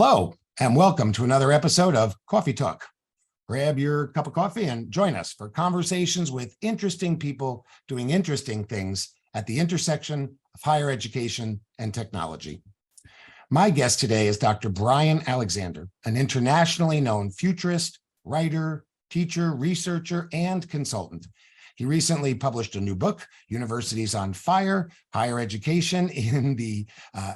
Hello, and welcome to another episode of Coffee Talk. Grab your cup of coffee and join us for conversations with interesting people doing interesting things at the intersection of higher education and technology. My guest today is Dr. Bryan Alexander, an internationally known futurist, writer, teacher, researcher, and consultant. He recently published a new book, Universities on Fire, Higher Education in the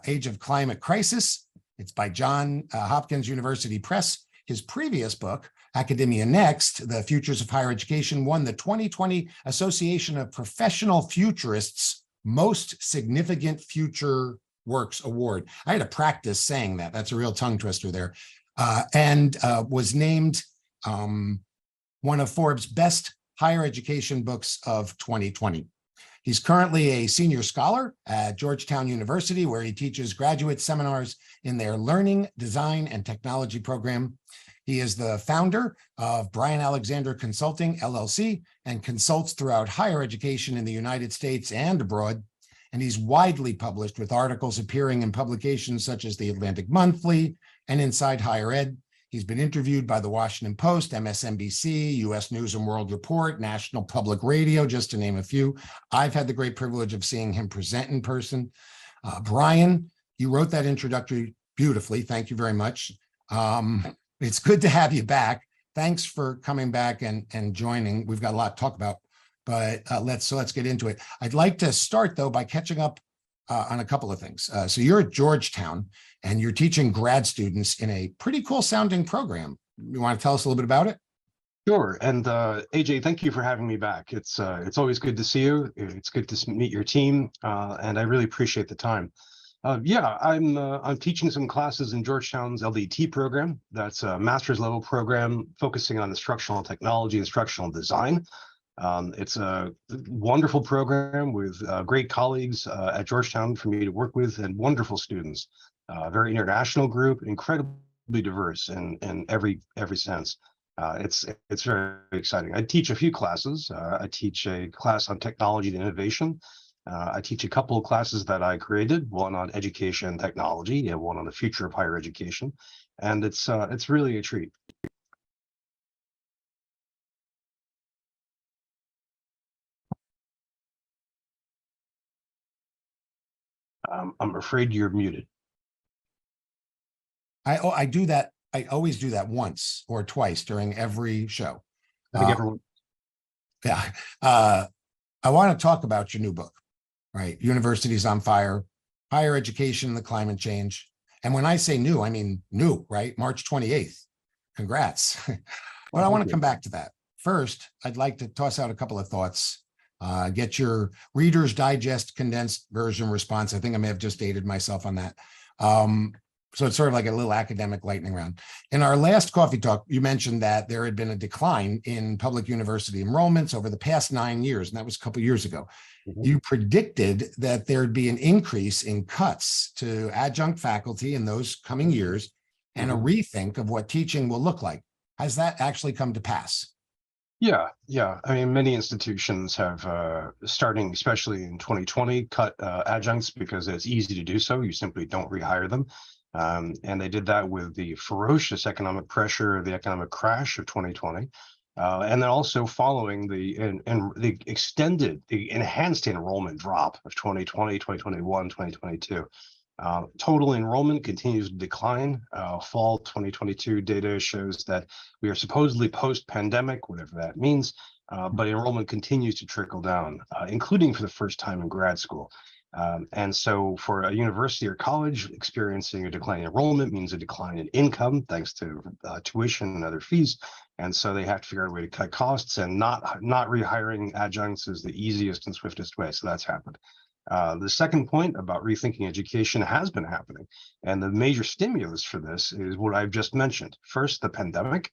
Age of Climate Crisis. It's by Johns Hopkins University Press. His previous book, Academia Next, The Futures of Higher Education, won the 2020 Association of Professional Futurists Most Significant Future Works Award. I had to practice saying that. That's a real tongue twister there. And was named one of Forbes' best higher education books of 2020. He's currently a senior scholar at Georgetown University, where he teaches graduate seminars in their Learning, Design, and Technology program. He is the founder of Bryan Alexander Consulting, LLC, and consults throughout higher education in the United States and abroad. And he's widely published with articles appearing in publications such as the Atlantic Monthly and Inside Higher Ed. He's been interviewed by the Washington Post, MSNBC, U.S. News and World Report, National Public Radio, just to name a few. I've had the great privilege of seeing him present in person. Bryan, you wrote that introductory beautifully. Thank you very much. It's good to have you back. Thanks for coming back and joining. We've got a lot to talk about, but let's get into it. I'd like to start, though, by catching up on a couple of things. So you're at Georgetown, and you're teaching grad students in a pretty cool sounding program. You want to tell us a little bit about it? Sure. And AJ, thank you for having me back. It's always good to see you. It's good to meet your team, and I really appreciate the time. I'm teaching some classes in Georgetown's LDT program. That's a master's level program focusing on instructional technology, instructional design. It's a wonderful program with great colleagues at Georgetown for me to work with, and wonderful students. Very international group, incredibly diverse in every sense. It's very exciting. I teach a few classes. I teach a class on technology and innovation. I teach a couple of classes that I created, one on education and technology, and one on the future of higher education. And it's really a treat. I'm afraid you're muted. I do that. I always do that once or twice during every show. I think everyone. Yeah. I want to talk about your new book, right? Universities on Fire, Higher Education and the Climate Change. And when I say new, I mean new, right? March 28th. Congrats. But I want to come back to that. First, I'd like to toss out a couple of thoughts. Get your Reader's Digest condensed version response. I think I may have just dated myself on that. So it's sort of like a little academic lightning round. In our last Coffee Talk, you mentioned that there had been a decline in public university enrollments over the past 9 years, and that was a couple of years ago. Mm-hmm. You predicted that there'd be an increase in cuts to adjunct faculty in those coming years and a rethink of what teaching will look like. Has that actually come to pass? Yeah. I mean, many institutions have, starting especially in 2020, cut adjuncts because it's easy to do so. You simply don't rehire them. And they did that with the ferocious economic pressure, the economic crash of 2020. And then also following the enhanced enrollment drop of 2020, 2021, 2022. Total enrollment continues to decline. Fall 2022 data shows that we are supposedly post-pandemic, whatever that means, but enrollment continues to trickle down, including for the first time in grad school. And so for a university or college, experiencing a decline in enrollment means a decline in income thanks to tuition and other fees. And so they have to figure out a way to cut costs, and not rehiring adjuncts is the easiest and swiftest way. So that's happened. The second point about rethinking education has been happening, and the major stimulus for this is what I've just mentioned. First, the pandemic,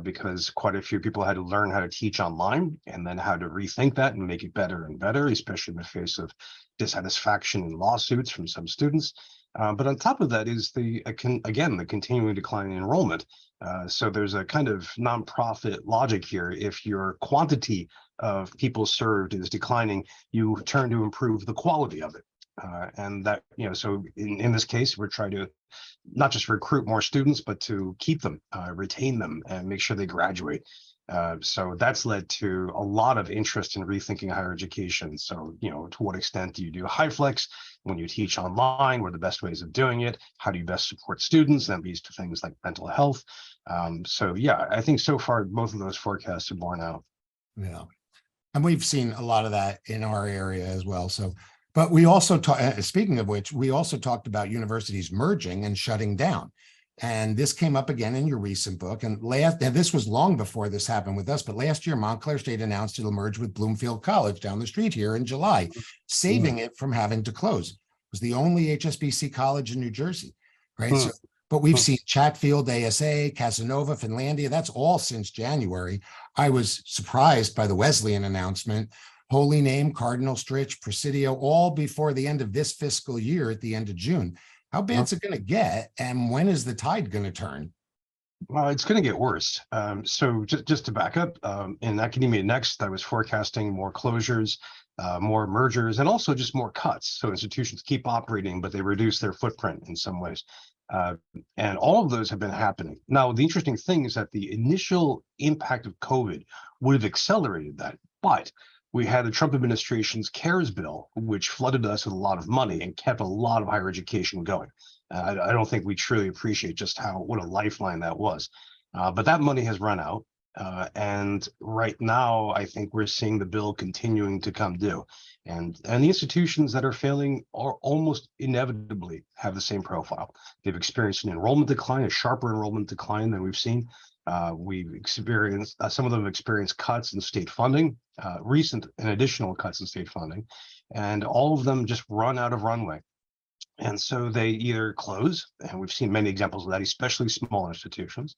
because quite a few people had to learn how to teach online, and then how to rethink that and make it better and better, especially in the face of dissatisfaction and lawsuits from some students. But on top of that is the continuing decline in enrollment. So there's a kind of nonprofit logic here. If your quantity of people served is declining, you turn to improve the quality of it. And that, so in this case, we're trying to not just recruit more students, but to keep them, retain them, and make sure they graduate. So that's led to a lot of interest in rethinking higher education. So, to what extent do you do high flex when you teach online? What are the best ways of doing it? How do you best support students? That leads to things like mental health. So yeah, I think so far both of those forecasts are borne out. Yeah. And we've seen a lot of that in our area as well. So, but we also speaking of which, we also talked about universities merging and shutting down. And this came up again in your recent book. And this was long before this happened with us, but last year, Montclair State announced it'll merge with Bloomfield College down the street here in July, saving it from having to close. It was the only HSBC college in New Jersey, right? So, but we've seen Chatfield, ASA, Casanova, Finlandia. That's all since January. I was surprised by the Wesleyan announcement. Holy Name, Cardinal Stritch, Presidio, all before the end of this fiscal year at the end of June. How bad's it going to get, and when is the tide going to turn? Well, it's going to get worse. So just to back up, in Academia Next, I was forecasting more closures, more mergers, and also just more cuts. So institutions keep operating, but they reduce their footprint in some ways. And all of those have been happening. Now, the interesting thing is that the initial impact of COVID would have accelerated that, but we had the Trump administration's CARES bill, which flooded us with a lot of money and kept a lot of higher education going. I don't think we truly appreciate just what a lifeline that was. But that money has run out. And right now, I think we're seeing the bill continuing to come due. And the institutions that are failing are almost inevitably have the same profile. They've experienced an enrollment decline, a sharper enrollment decline than we've seen. We've experienced, some of them have experienced cuts in state funding, recent and additional cuts in state funding, and all of them just run out of runway. And so they either close, and we've seen many examples of that, especially small institutions.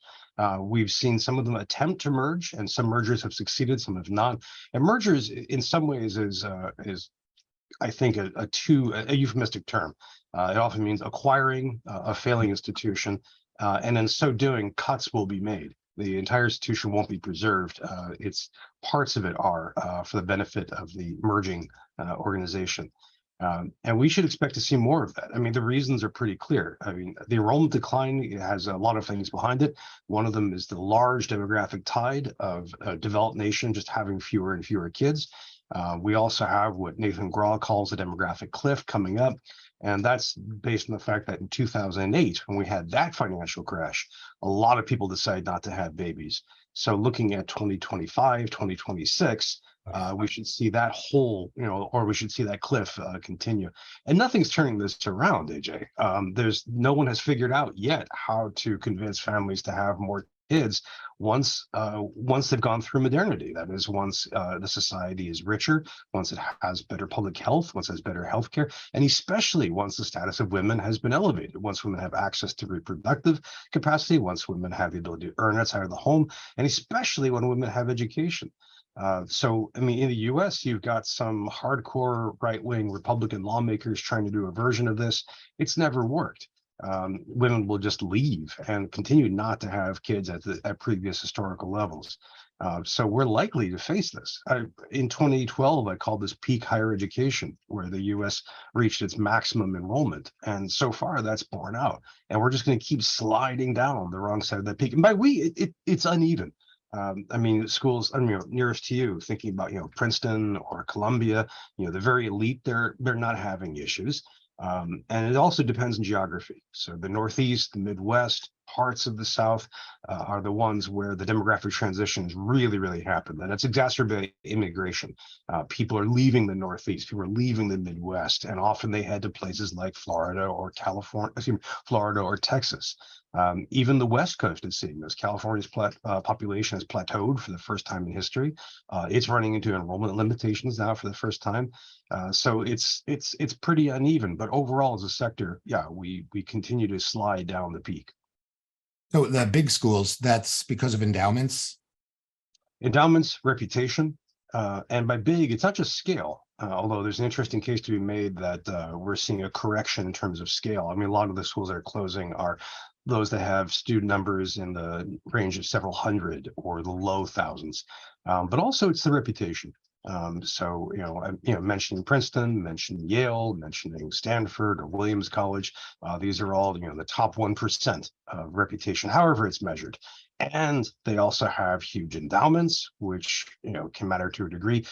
We've seen some of them attempt to merge, and some mergers have succeeded, some have not. And mergers, in some ways, is I think a euphemistic term. It often means acquiring a failing institution, and in so doing, cuts will be made. The entire institution won't be preserved. It's parts of it are for the benefit of the merging organization. And we should expect to see more of that. I mean, the reasons are pretty clear. I mean, the enrollment decline has a lot of things behind it. One of them is the large demographic tide of a developed nation just having fewer and fewer kids. We also have what Nathan Graw calls a demographic cliff coming up. And that's based on the fact that in 2008, when we had that financial crash, a lot of people decided not to have babies. So looking at 2025, 2026, we should see that whole, or we should see that cliff continue. And nothing's turning this around, AJ. No one has figured out yet how to convince families to have more kids once they've gone through modernity. That is, once the society is richer, once it has better public health, once it has better healthcare, and especially once the status of women has been elevated, once women have access to reproductive capacity, once women have the ability to earn outside of the home, and especially when women have education. So, I mean, in the US, you've got some hardcore right-wing Republican lawmakers trying to do a version of this. It's never worked. Women will just leave and continue not to have kids at previous historical levels. So we're likely to face this. In 2012, I called this peak higher education, where the US reached its maximum enrollment. And so far, that's borne out. And we're just going to keep sliding down the wrong side of that peak. And by it's uneven. I mean, schools, nearest to you, thinking about, Princeton or Columbia, the very elite, they're not having issues. And it also depends on geography. So the Northeast, the Midwest, parts of the South are the ones where the demographic transitions really, really happen. And it's exacerbating immigration. People are leaving the Northeast, people are leaving the Midwest, and often they head to places like Florida or Florida or Texas. Even the West Coast is seeing this. California's population has plateaued for the first time in history. It's running into enrollment limitations now for the first time. So it's pretty uneven. But overall, as a sector, yeah, we continue to slide down the peak. So the big schools, that's because of endowments? Endowments, reputation, and by big, it's not just scale. Although there's an interesting case to be made that we're seeing a correction in terms of scale. I mean, a lot of the schools that are closing are those that have student numbers in the range of several hundred or the low thousands. But also it's the reputation. So, mentioning Princeton, mentioning Yale, mentioning Stanford or Williams College, these are all, the top 1% of reputation, however it's measured. And they also have huge endowments, which, can matter to a degree.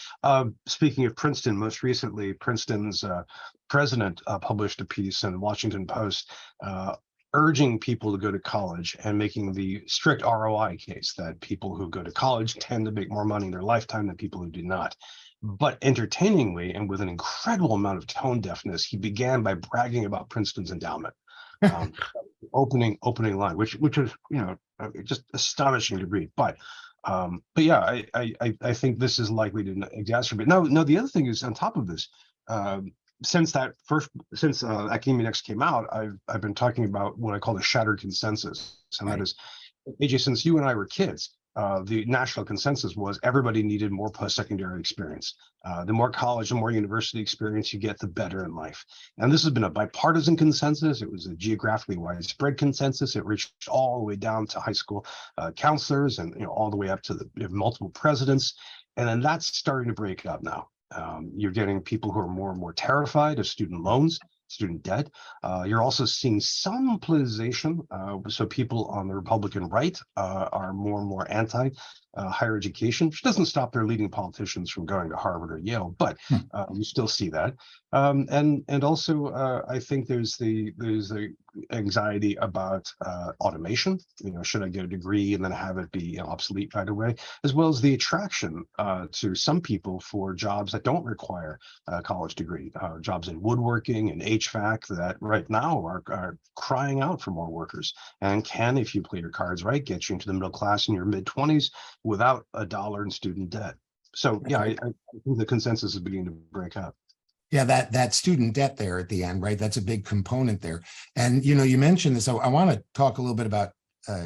Speaking of Princeton, most recently, Princeton's president published a piece in the Washington Post urging people to go to college and making the strict ROI case that people who go to college tend to make more money in their lifetime than people who do not. But entertainingly and with an incredible amount of tone deafness, he began by bragging about Princeton's endowment. Opening line, which is just astonishing to read. But yeah, I think this is likely to exacerbate. No, the other thing is on top of this. Since Academia Next came out, I've been talking about what I call the shattered consensus, and that is, AJ, since you and I were kids, the national consensus was everybody needed more post-secondary experience. The more college, the more university experience you get, the better in life. And this has been a bipartisan consensus. It was a geographically widespread consensus. It reached all the way down to high school counselors, and all the way up to the multiple presidents. And then that's starting to break up now. You're getting people who are more and more terrified of student loans, student debt. You're also seeing some politicization. So people on the Republican right are more and more anti higher education, which doesn't stop their leading politicians from going to Harvard or Yale, but you still see that. And also, I think there's the anxiety about automation. Should I get a degree and then have it be obsolete right away? As well as the attraction to some people for jobs that don't require a college degree, jobs in woodworking and HVAC that right now are crying out for more workers, and can, if you play your cards right, get you into the middle class in your mid-20s without $1 in student debt. So yeah, I think the consensus is beginning to break up. Yeah, that student debt there at the end, right? That's a big component there. And you mentioned this. I want to talk a little bit about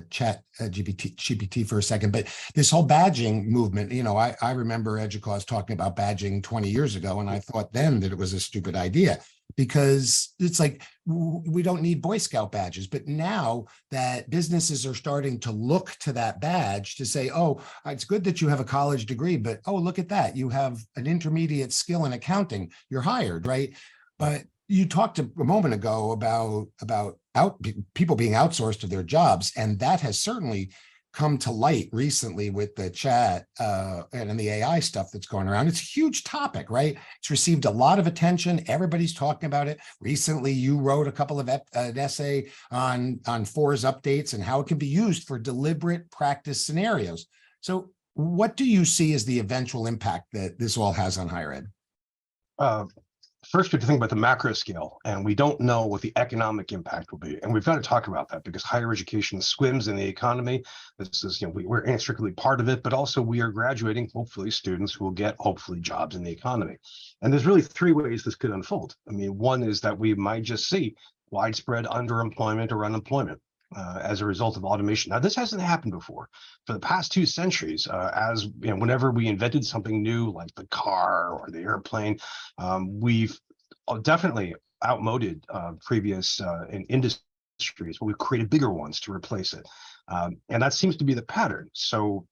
chat GPT for a second, but this whole badging movement, I remember EDUCAUSE talking about badging 20 years ago, and I thought then that it was a stupid idea, because it's like, we don't need Boy Scout badges. But now that businesses are starting to look to that badge to say, oh, it's good that you have a college degree, but oh, look at that, you have an intermediate skill in accounting, you're hired, right? But you talked a moment ago about people being outsourced to their jobs, and that has certainly come to light recently with the chat and the AI stuff that's going around. It's a huge topic, right? It's received a lot of attention. Everybody's talking about it. Recently, you wrote a couple of an essay on Forbes updates and how it can be used for deliberate practice scenarios. So what do you see as the eventual impact that this all has on higher ed? First, we have to think about the macro scale, and we don't know what the economic impact will be. And we've got to talk about that because higher education swims in the economy. This is, we're inextricably part of it, but also we are graduating, hopefully, students who will get, hopefully, jobs in the economy. And there's really three ways this could unfold. I mean, one is that we might just see widespread underemployment or unemployment as a result of automation. Now, this hasn't happened before. For the past 2 centuries, whenever we invented something new, like the car or the airplane, we've definitely outmoded previous industries, but we've created bigger ones to replace it. And that seems to be the pattern. So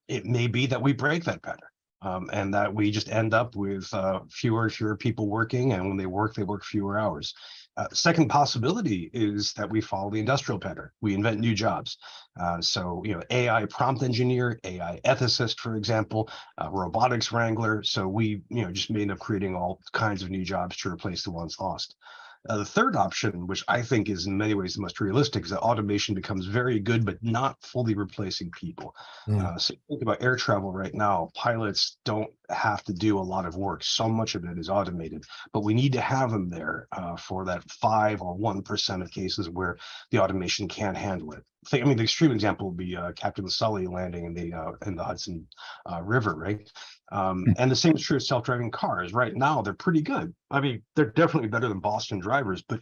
it may be that we break that pattern. And that we just end up with fewer and fewer people working, and when they work fewer hours. Second possibility is that we follow the industrial pattern. We invent new jobs. So, AI prompt engineer, AI ethicist, for example, robotics wrangler. So we, just may end up creating all kinds of new jobs to replace the ones lost. The third option, which I think is in many ways the most realistic, is that automation becomes very good, but not fully replacing people. So think about air travel right now. Pilots don't have to do a lot of work. So much of it is automated, but we need to have them there for that 5 or 1% of cases where the automation can't handle it. The extreme example would be Captain Sully landing in the Hudson River, right? And the same is true of self-driving cars. Right now, they're pretty good. I mean, they're definitely better than Boston drivers, but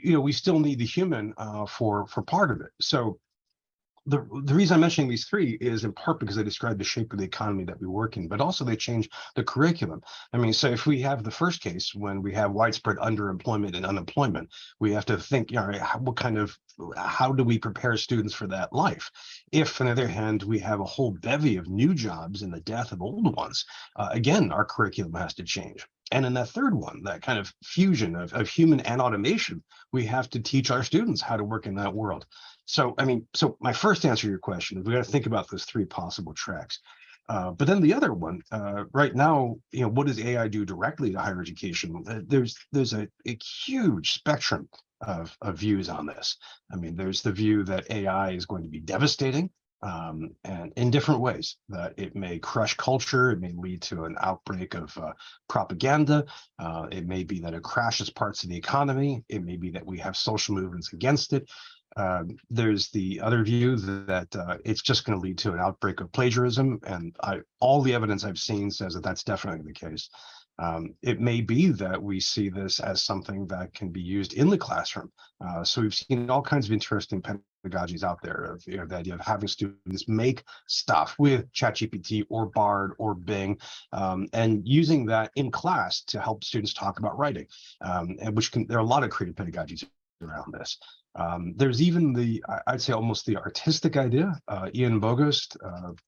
we still need the human for part of it. So the reason I'm mentioning these three is in part because they describe the shape of the economy that we work in, but also they change the curriculum. I mean, so if we have the first case, when we have widespread underemployment and unemployment, we have to think, you know, how do we prepare students for that life? If, on the other hand, we have a whole bevy of new jobs and the death of old ones, again, our curriculum has to change. And in that third one, that kind of fusion of human and automation, we have to teach our students how to work in that world. So, I mean, so my first answer to your question is we got to think about those three possible tracks. But then the other one, right now, you know, what does AI do directly to higher education? There's a huge spectrum of views on this. I mean, there's the view that AI is going to be devastating, and in different ways, that it may crush culture, it may lead to an outbreak of propaganda, it may be that it crashes parts of the economy, it may be that we have social movements against it. There's the other view that it's just going to lead to an outbreak of plagiarism, and all the evidence I've seen says that that's definitely the case. It may be that we see this as something that can be used in the classroom. So we've seen all kinds of interesting pedagogies out there of, you know, the idea of having students make stuff with ChatGPT or Bard or Bing, and using that in class to help students talk about writing, and there are a lot of creative pedagogies around this. There's even I'd say almost the artistic idea. Ian Bogost,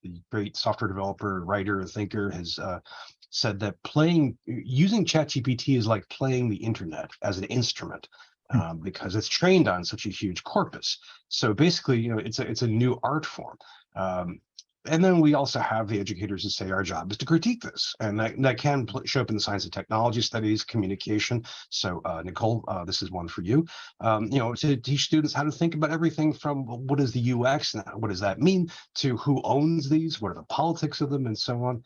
the great software developer, writer, thinker, has said that using ChatGPT is like playing the internet as an instrument, because it's trained on such a huge corpus. So basically, you know, it's a new art form. And then we also have the educators who say our job is to critique this, and that can show up in the science and technology studies, communication. So Nicole, this is one for you. You know, to teach students how to think about everything from what is the UX and what does that mean, to who owns these, what are the politics of them, and so on.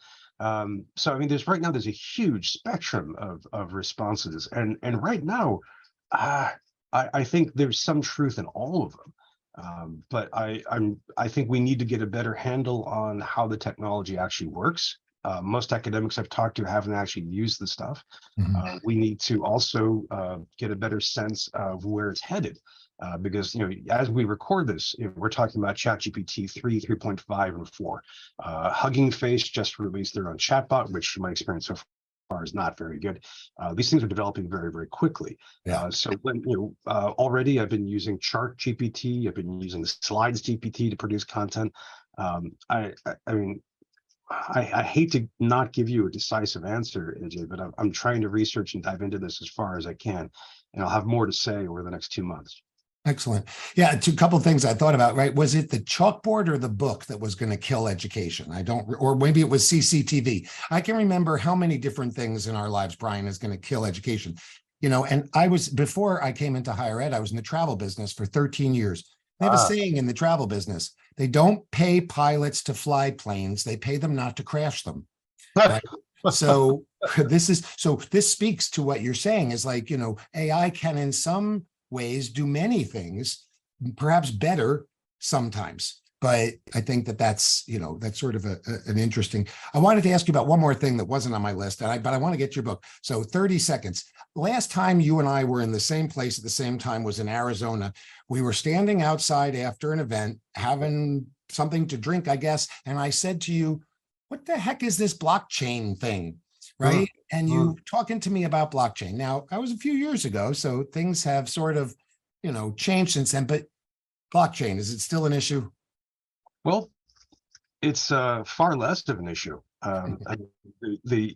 So I mean, there's a huge spectrum of responses, and right now, I think there's some truth in all of them. But I think we need to get a better handle on how the technology actually works. Most academics I've talked to haven't actually used the stuff. We need to also get a better sense of where it's headed. Because, you know, as we record this, you know, we're talking about ChatGPT 3, 3.5, and 4. Hugging Face just released their own chatbot, which in my experience so far is not very good. These things are developing very, very quickly. Yeah. So when, you know, already I've been using Chart GPT, I've been using Slides GPT to produce content. I mean, I hate to not give you a decisive answer, AJ, but I'm trying to research and dive into this as far as I can, and I'll have more to say over the next 2 months. Excellent. Yeah, a couple of things I thought about, right? Was it the chalkboard or the book that was going to kill education? Or maybe it was CCTV. I can remember how many different things in our lives, Bryan, is going to kill education. You know, and before I came into higher ed, I was in the travel business for 13 years. They have a saying in the travel business: they don't pay pilots to fly planes, they pay them not to crash them. Right? So this speaks to what you're saying, is like, you know, AI can in some ways do many things, perhaps better sometimes. But I think that's, you know, that's sort of an interesting. I wanted to ask you about one more thing that wasn't on my list, but I want to get your book. So 30 seconds. Last time you and I were in the same place at the same time was in Arizona. We were standing outside after an event, having something to drink, I guess. And I said to you, what the heck is this blockchain thing? Right. And you talking to me about blockchain. Now, that was a few years ago, so things have sort of, you know, changed since then, but blockchain, is it still an issue? Well, it's far less of an issue. The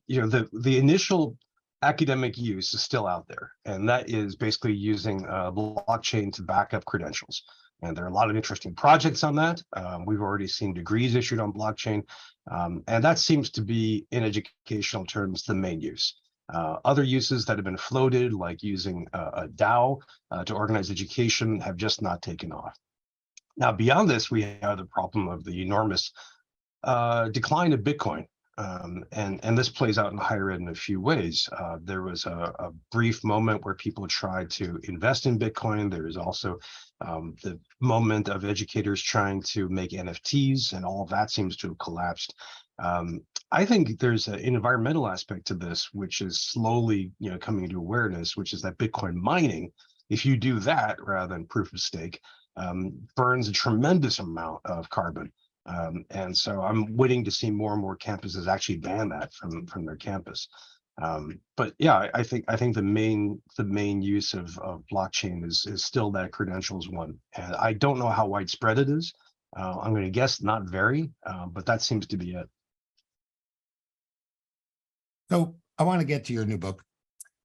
initial academic use is still out there, and that is basically using blockchain to back up credentials. And there are a lot of interesting projects on that. We've already seen degrees issued on blockchain, and that seems to be, in educational terms, the main use. Other uses that have been floated, like using a DAO to organize education, have just not taken off. Now, beyond this, we have the problem of the enormous decline of Bitcoin. And this plays out in higher ed in a few ways. There was a brief moment where people tried to invest in Bitcoin. There is also the moment of educators trying to make NFTs, and all of that seems to have collapsed. I think there's an environmental aspect to this, which is slowly, you know, coming into awareness, which is that Bitcoin mining, if you do that rather than proof of stake, burns a tremendous amount of carbon. And so I'm waiting to see more and more campuses actually ban that from their campus. But yeah, I think the main use of blockchain is still that credentials one, and I don't know how widespread it is. I'm going to guess not very, but that seems to be it. So I want to get to your new book,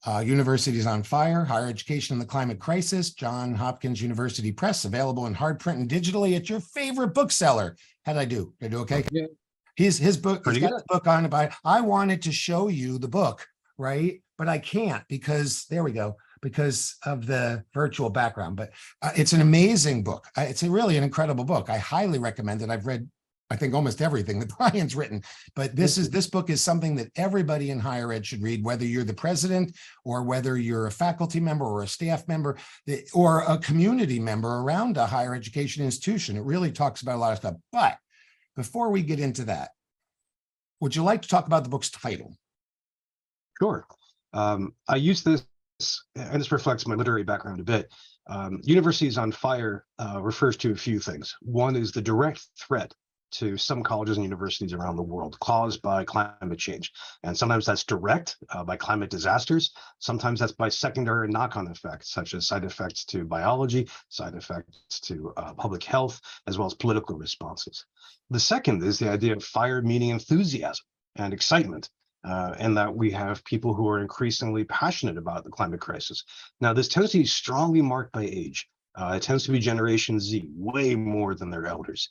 Universities on Fire, Higher Education in the Climate Crisis, Johns Hopkins University Press, available in hard print and digitally at your favorite bookseller. How did I do? Did I do okay? Yeah. His book, he's Pretty got good. his book on about, I wanted to show you the book, right? But I can't because, there we go, because of the virtual background. But it's an amazing book. It's really an incredible book. I highly recommend it. I've read, I think, almost everything that Bryan's written, but this book is something that everybody in higher ed should read, whether you're the president or whether you're a faculty member or a staff member or a community member around a higher education institution. It really talks about a lot of stuff. But before we get into that, would you like to talk about the book's title? Sure. I use this, and this reflects my literary background a bit. Universities on Fire refers to a few things. One is the direct threat to some colleges and universities around the world caused by climate change. And sometimes that's direct by climate disasters. Sometimes that's by secondary knock-on effects, such as side effects to biology, side effects to public health, as well as political responses. The second is the idea of fire meaning enthusiasm and excitement. And that we have people who are increasingly passionate about the climate crisis. Now, this tends to be strongly marked by age. It tends to be Generation Z, way more than their elders.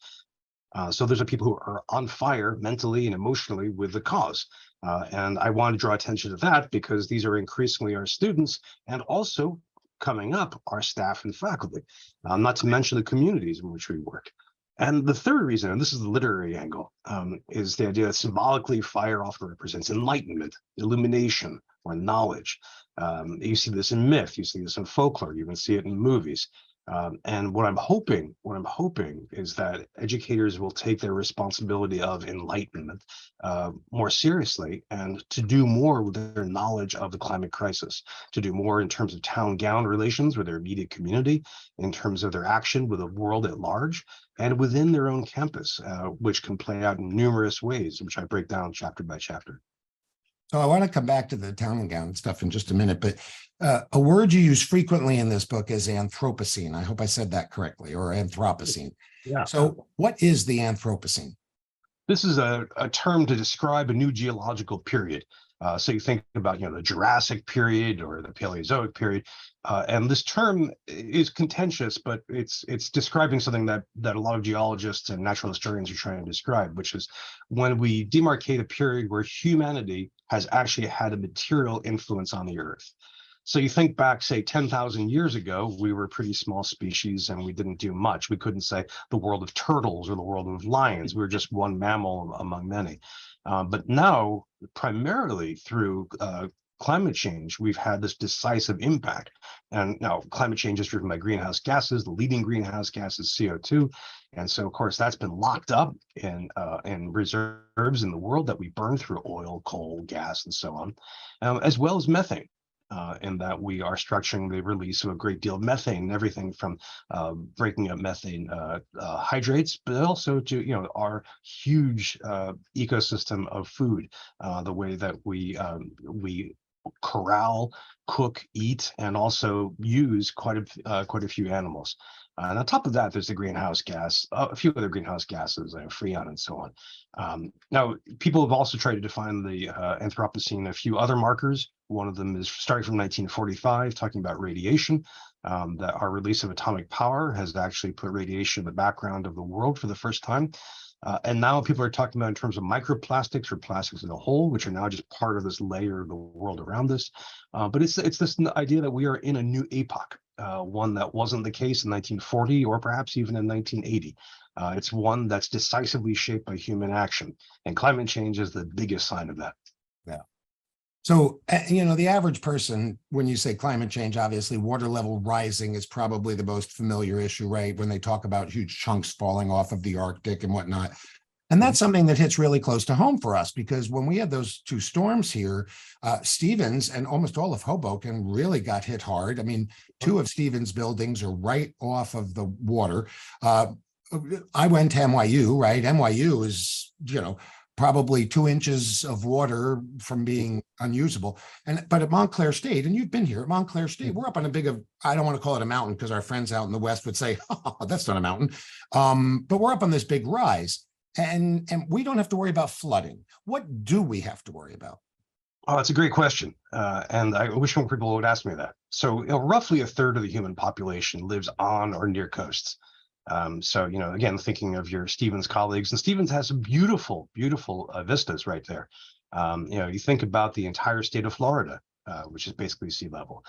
So those are people who are on fire mentally and emotionally with the cause. And I want to draw attention to that because these are increasingly our students and also coming up our staff and faculty, not to mention the communities in which we work. And the third reason, and this is the literary angle, is the idea that symbolically fire often represents enlightenment, illumination, or knowledge. You see this in myth, you see this in folklore, you even see it in movies. And what I'm hoping is that educators will take their responsibility of enlightenment more seriously and to do more with their knowledge of the climate crisis, to do more in terms of town-gown relations with their immediate community, in terms of their action with the world at large, and within their own campus, which can play out in numerous ways, which I break down chapter by chapter. So I want to come back to the town and gown stuff in just a minute, but a word you use frequently in this book is Anthropocene. I hope I said that correctly, or Anthropocene. Yeah. So what is the Anthropocene? This is a term to describe a new geological period. So you think about, the Jurassic period or the Paleozoic period, and this term is contentious, but it's describing something that a lot of geologists and natural historians are trying to describe, which is when we demarcate a period where humanity has actually had a material influence on the Earth. So you think back, say, 10,000 years ago, we were a pretty small species and we didn't do much. We couldn't say the world of turtles or the world of lions. We were just one mammal among many. But now, primarily through climate change, we've had this decisive impact. And now climate change is driven by greenhouse gases. The leading greenhouse gas is CO2. And so, of course, that's been locked up in reserves in the world that we burn through oil, coal, gas, and so on, as well as methane. In that we are structuring the release of a great deal of methane, everything from breaking up methane hydrates, but also to our huge ecosystem of food, the way that we corral, cook, eat, and also use quite a few animals. And on top of that, there's the greenhouse gas, a few other greenhouse gases, like freon and so on. Now, people have also tried to define the Anthropocene a few other markers. One of them is starting from 1945, talking about radiation, that our release of atomic power has actually put radiation in the background of the world for the first time. And now people are talking about in terms of microplastics or plastics as a whole, which are now just part of this layer of the world around us. But it's this idea that we are in a new epoch, one that wasn't the case in 1940 or perhaps even in 1980. It's one that's decisively shaped by human action, and climate change is the biggest sign of that. Yeah. So, the average person, when you say climate change, obviously water level rising is probably the most familiar issue, right? When they talk about huge chunks falling off of the Arctic and whatnot. And that's something that hits really close to home for us, because when we had those two storms here, Stevens and almost all of Hoboken really got hit hard. I mean, two of Stevens' buildings are right off of the water. I went to NYU, right? NYU is, probably 2 inches of water from being unusable. But at Montclair State, and you've been here at Montclair State, we're up on I don't want to call it a mountain because our friends out in the West would say, oh, that's not a mountain. But we're up on this big rise. And we don't have to worry about flooding. What do we have to worry about? Oh, that's a great question. And I wish more people would ask me that. So roughly a third of the human population lives on or near coasts. So, again, thinking of your Stevens colleagues, and Stevens has some beautiful, beautiful vistas right there. You think about the entire state of Florida, which is basically sea level.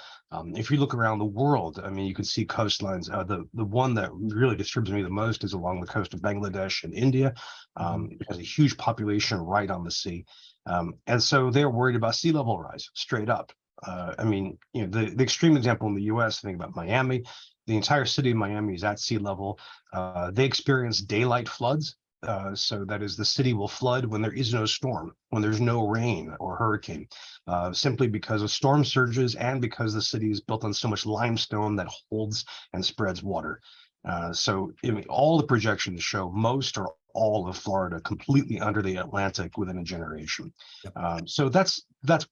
If you look around the world, I mean, you can see coastlines. The one that really disturbs me the most is along the coast of Bangladesh and India. It has a huge population right on the sea. And so they're worried about sea level rise straight up. The extreme example in the US, think about Miami. The entire city of Miami is at sea level. They experience daylight floods. So that is, the city will flood when there is no storm, when there's no rain or hurricane, simply because of storm surges and because the city is built on so much limestone that holds and spreads water. All the projections show most or all of Florida completely under the Atlantic within a generation. Yep. So that's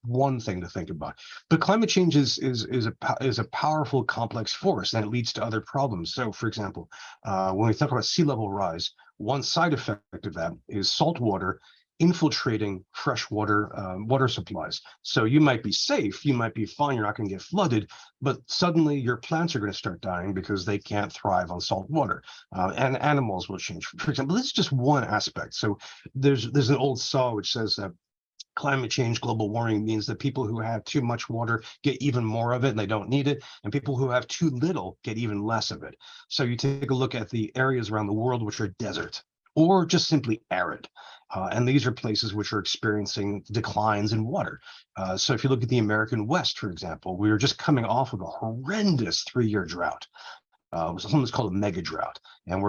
one thing to think about. But climate change is a powerful, complex force, and it leads to other problems. So, for example, when we talk about sea level rise, one side effect of that is salt water infiltrating freshwater water supplies. So you might be safe, you might be fine, you're not going to get flooded, but suddenly your plants are going to start dying because they can't thrive on salt water, and animals will change. For example, this is just one aspect. So there's an old saw which says that climate change, global warming, means that people who have too much water get even more of it and they don't need it, and people who have too little get even less of it. So you take a look at the areas around the world which are desert or just simply arid. And these are places which are experiencing declines in water. So if you look at the American West, for example, we were just coming off of a horrendous 3-year drought. It was something that's called a mega drought. And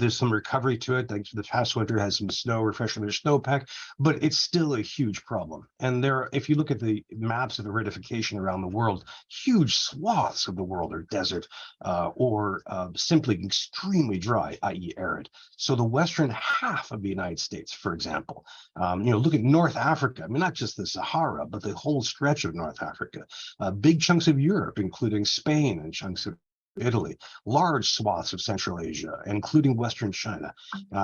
there's some recovery to it. Like the past winter has some snow, refreshing their snowpack, but it's still a huge problem. And if you look at the maps of aridification around the world, huge swaths of the world are desert or simply extremely dry, i.e. arid. So the western half of the United States, for example, look at North Africa. I mean, not just the Sahara, but the whole stretch of North Africa, big chunks of Europe, including Spain and chunks of Italy, large swaths of Central Asia, including Western China.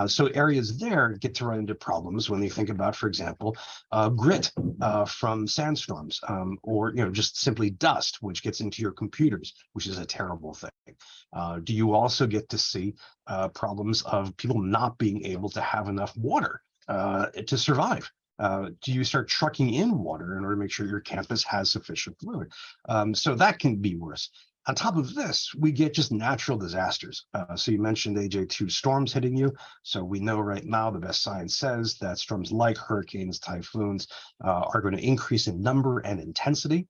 So areas there get to run into problems when you think about, for example, grit from sandstorms, or just simply dust, which gets into your computers, which is a terrible thing. Do you also get to see problems of people not being able to have enough water to survive? Do you start trucking in water in order to make sure your campus has sufficient fluid? So that can be worse. On top of this, we get just natural disasters. So you mentioned, AJ, 2 storms hitting you. So we know right now, the best science says that storms like hurricanes, typhoons are going to increase in number and intensity.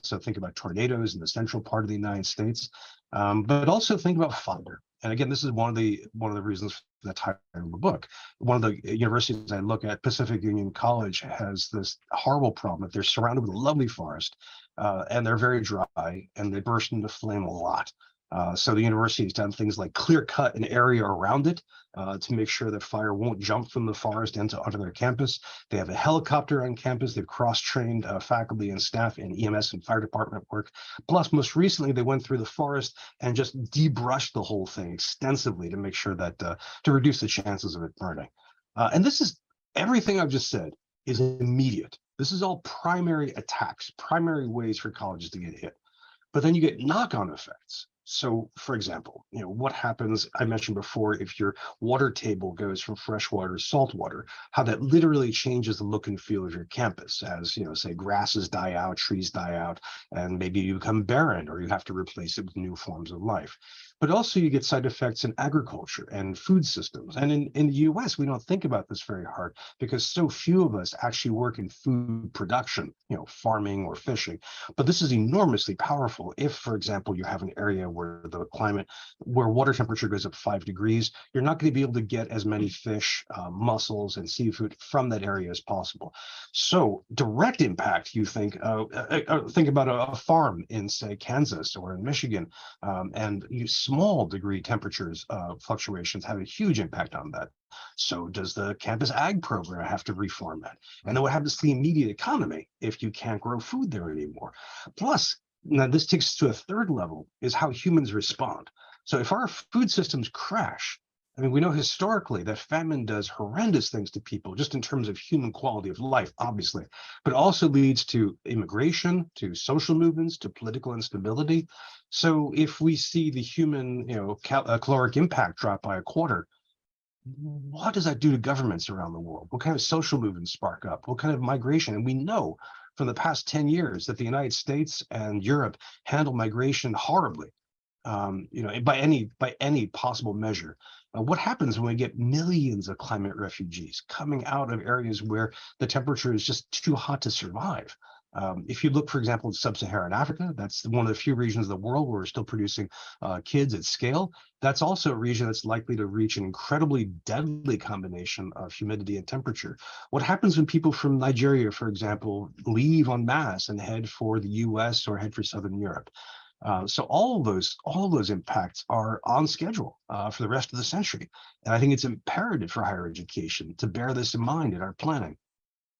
So think about tornadoes in the central part of the United States, but also think about fire. And again, this is one of the reasons for the title of the book. One of the universities I look at, Pacific Union College, has this horrible problem that they're surrounded with a lovely forest, and they're very dry, and they burst into flame a lot. So the university has done things like clear cut an area around it to make sure that fire won't jump from the forest onto their campus. They have a helicopter on campus. They've cross-trained faculty and staff in EMS and fire department work. Plus, most recently, they went through the forest and just debrushed the whole thing extensively to make sure that to reduce the chances of it burning. And this is everything I've just said is immediate. This is all primary attacks, primary ways for colleges to get hit. But then you get knock-on effects. So, for example, what happens, I mentioned before, if your water table goes from freshwater to saltwater, how that literally changes the look and feel of your campus as, say, grasses die out, trees die out, and maybe you become barren or you have to replace it with new forms of life. but also you get side effects in agriculture and food systems. And in the US, we don't think about this very hard because so few of us actually work in food production, farming or fishing. But this is enormously powerful. If, for example, you have an area where the climate, where water temperature goes up 5 degrees, you're not going to be able to get as many fish, mussels, and seafood from that area as possible. So direct impact, you think about a farm in, say, Kansas or in Michigan, and small degree temperatures fluctuations have a huge impact on that. So does the campus ag program have to reformat? And then what happens to the immediate economy if you can't grow food there anymore? Plus, now this takes us to a third level, is how humans respond. So if our food systems crash, I mean, we know historically that famine does horrendous things to people, just in terms of human quality of life, obviously, but also leads to immigration, to social movements, to political instability. So if we see the human, caloric impact drop by a quarter, what does that do to governments around the world? What kind of social movements spark up? What kind of migration? And we know from the past 10 years that the United States and Europe handle migration horribly. By any possible measure. What happens when we get millions of climate refugees coming out of areas where the temperature is just too hot to survive? If you look, for example, in sub-Saharan Africa, that's one of the few regions of the world where we're still producing kids at scale. That's also a region that's likely to reach an incredibly deadly combination of humidity and temperature. What happens when people from Nigeria, for example, leave en masse and head for the US or head for Southern Europe? So all of those impacts are on schedule for the rest of the century. And I think it's imperative for higher education to bear this in mind in our planning.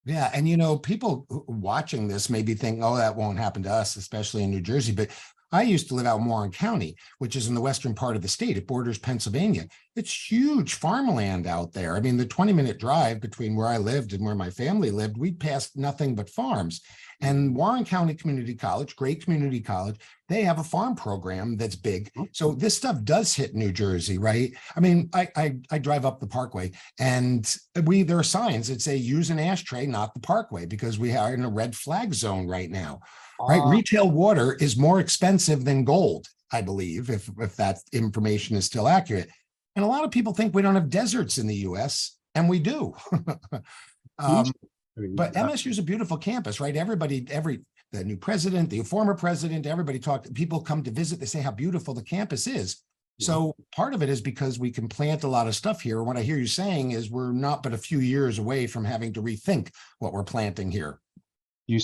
Yeah. And, people watching this maybe think, oh, that won't happen to us, especially in New Jersey. But I used to live out in Warren County, which is in the western part of the state. It borders Pennsylvania. It's huge farmland out there. I mean, the 20-minute drive between where I lived and where my family lived, we passed nothing but farms. And Warren County Community College, great community college, they have a farm program that's big. So this stuff does hit New Jersey, right? I mean, I drive up the Parkway, and there are signs that say use an ashtray, not the Parkway, because we are in a red flag zone right now. Right? Retail water is more expensive than gold, I believe, if that information is still accurate. And a lot of people think we don't have deserts in the US, and we do. But MSU is a beautiful campus, right? The new president, the former president, people come to visit, they say how beautiful the campus is. So part of it is because we can plant a lot of stuff here. What I hear you saying is we're not but a few years away from having to rethink what we're planting here. You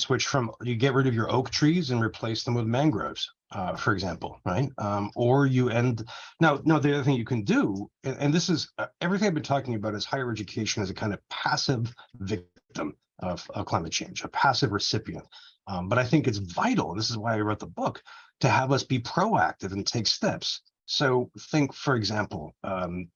get rid of your oak trees and replace them with mangroves, for example, right? Or you end, now, the other thing you can do, and this is everything I've been talking about, is higher education as a kind of passive victim of climate change, a passive recipient. But I think it's vital, and this is why I wrote the book, to have us be proactive and take steps. So think, for example,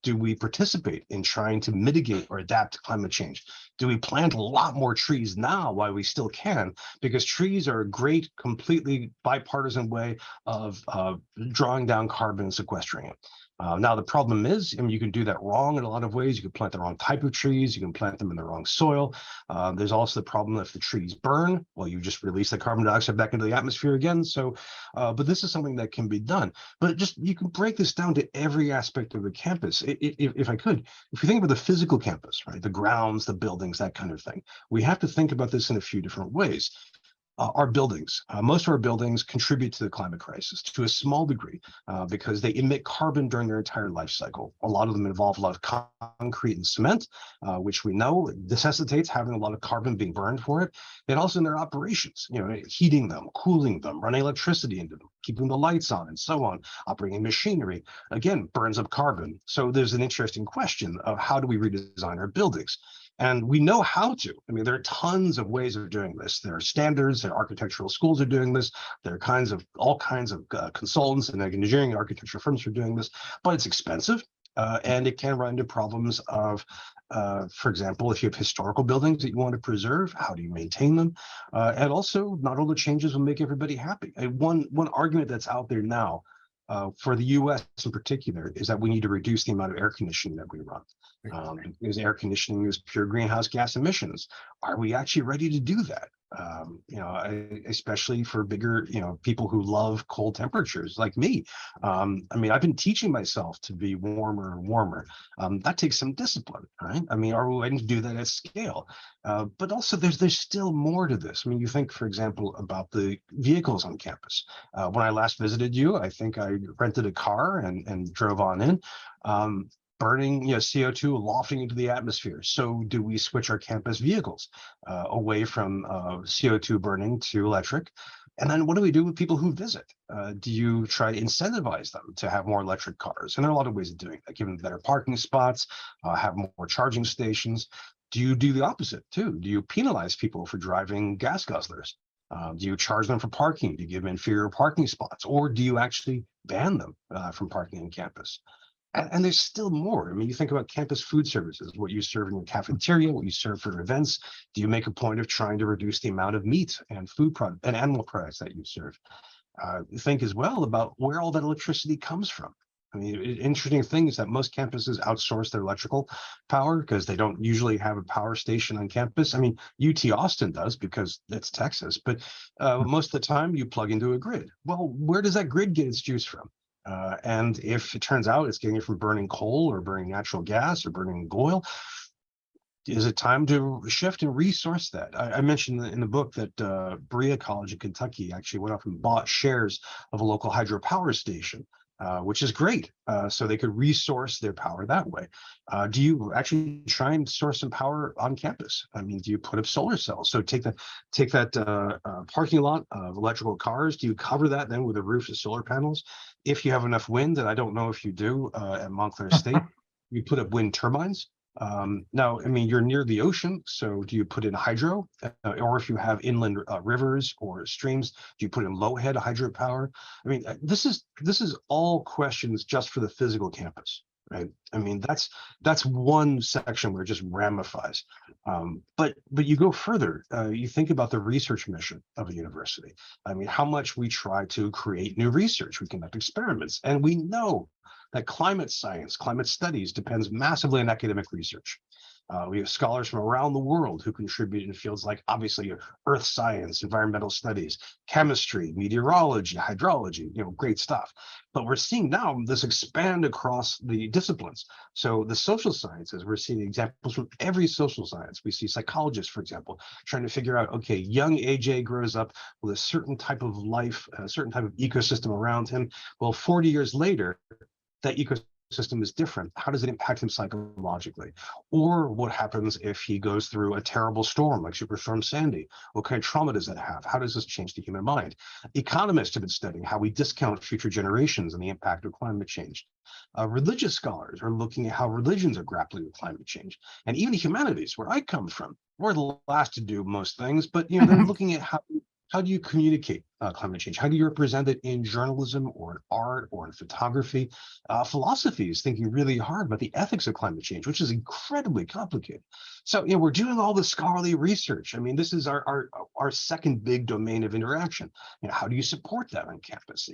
do we participate in trying to mitigate or adapt to climate change? Do we plant a lot more trees now while we still can? Because trees are a great, completely bipartisan way of drawing down carbon and sequestering it. Now, the problem is, you can do that wrong in a lot of ways. You can plant the wrong type of trees. You can plant them in the wrong soil. There's also the problem if the trees burn, well, you just release the carbon dioxide back into the atmosphere again. So, but this is something that can be done. But you can break this down to every aspect of the campus. If I could, if you think about the physical campus, right, the grounds, the buildings, that kind of thing, we have to think about this in a few different ways. Our buildings, most of our buildings contribute to the climate crisis to a small degree because they emit carbon during their entire life cycle. A lot of them involve a lot of concrete and cement, which we know necessitates having a lot of carbon being burned for it. And also in their operations, heating them, cooling them, running electricity into them, keeping the lights on and so on, operating machinery, again, burns up carbon. So there's an interesting question of how do we redesign our buildings? And we know how to. There are tons of ways of doing this. There are standards, there are architectural schools are doing this. There are all kinds of consultants and engineering and architecture firms are doing this, but it's expensive. And it can run into problems of, for example, if you have historical buildings that you want to preserve, how do you maintain them? And also, not all the changes will make everybody happy. One argument that's out there now for the US in particular is that we need to reduce the amount of air conditioning that we run. Because air conditioning is pure greenhouse gas emissions. Are we actually ready to do that? Especially for bigger, people who love cold temperatures like me. I've been teaching myself to be warmer and warmer. That takes some discipline, right? Are we waiting to do that at scale? But also there's still more to this. You think, for example, about the vehicles on campus. When I last visited you, I think I rented a car and drove on in. Burning CO2, lofting into the atmosphere. So do we switch our campus vehicles away from CO2 burning to electric? And then what do we do with people who visit? Do you try to incentivize them to have more electric cars? And there are a lot of ways of doing that, give them better parking spots, have more charging stations. Do you do the opposite too? Do you penalize people for driving gas guzzlers? Do you charge them for parking? Do you give them inferior parking spots? Or do you actually ban them from parking on campus? And there's still more. You think about campus food services, what you serve in your cafeteria, what you serve for events. Do you make a point of trying to reduce the amount of meat and food product and animal products that you serve? Think as well about where all that electricity comes from. Interesting thing is that most campuses outsource their electrical power because they don't usually have a power station on campus. UT Austin does because it's Texas, but most of the time you plug into a grid. Well, where does that grid get its juice from? And if it turns out it's getting it from burning coal or burning natural gas or burning oil, is it time to shift and resource that? I mentioned in the book that Berea College in Kentucky actually went up and bought shares of a local hydropower station, which is great. So they could resource their power that way. Do you actually try and source some power on campus? Do you put up solar cells? So take that parking lot of electrical cars. Do you cover that then with a roof of solar panels? If you have enough wind, and I don't know if you do at Montclair State, you put up wind turbines. Now, you're near the ocean, so do you put in hydro? Or if you have inland rivers or streams, do you put in low-head hydropower? This is all questions just for the physical campus, right? That's one section where it just ramifies. But you go further. You think about the research mission of a university. How much we try to create new research. We conduct experiments, and we know that climate science, climate studies depends massively on academic research. We have scholars from around the world who contribute in fields like, obviously, earth science, environmental studies, chemistry, meteorology, hydrology, great stuff. But we're seeing now this expand across the disciplines. So the social sciences, we're seeing examples from every social science. We see psychologists, for example, trying to figure out, okay, young AJ grows up with a certain type of life, a certain type of ecosystem around him. Well, 40 years later, that ecosystem is different. How does it impact him psychologically? Or what happens if he goes through a terrible storm like Superstorm Sandy? What kind of trauma does that have? How does this change the human mind? Economists have been studying how we discount future generations and the impact of climate change. Religious scholars are looking at how religions are grappling with climate change. And even humanities, where I come from, we're the last to do most things, but they're looking at how do you communicate climate change? How do you represent it in journalism or in art or in photography? Philosophy is thinking really hard about the ethics of climate change, which is incredibly complicated. So, we're doing all this scholarly research. This is our second big domain of interaction. How do you support that on campus?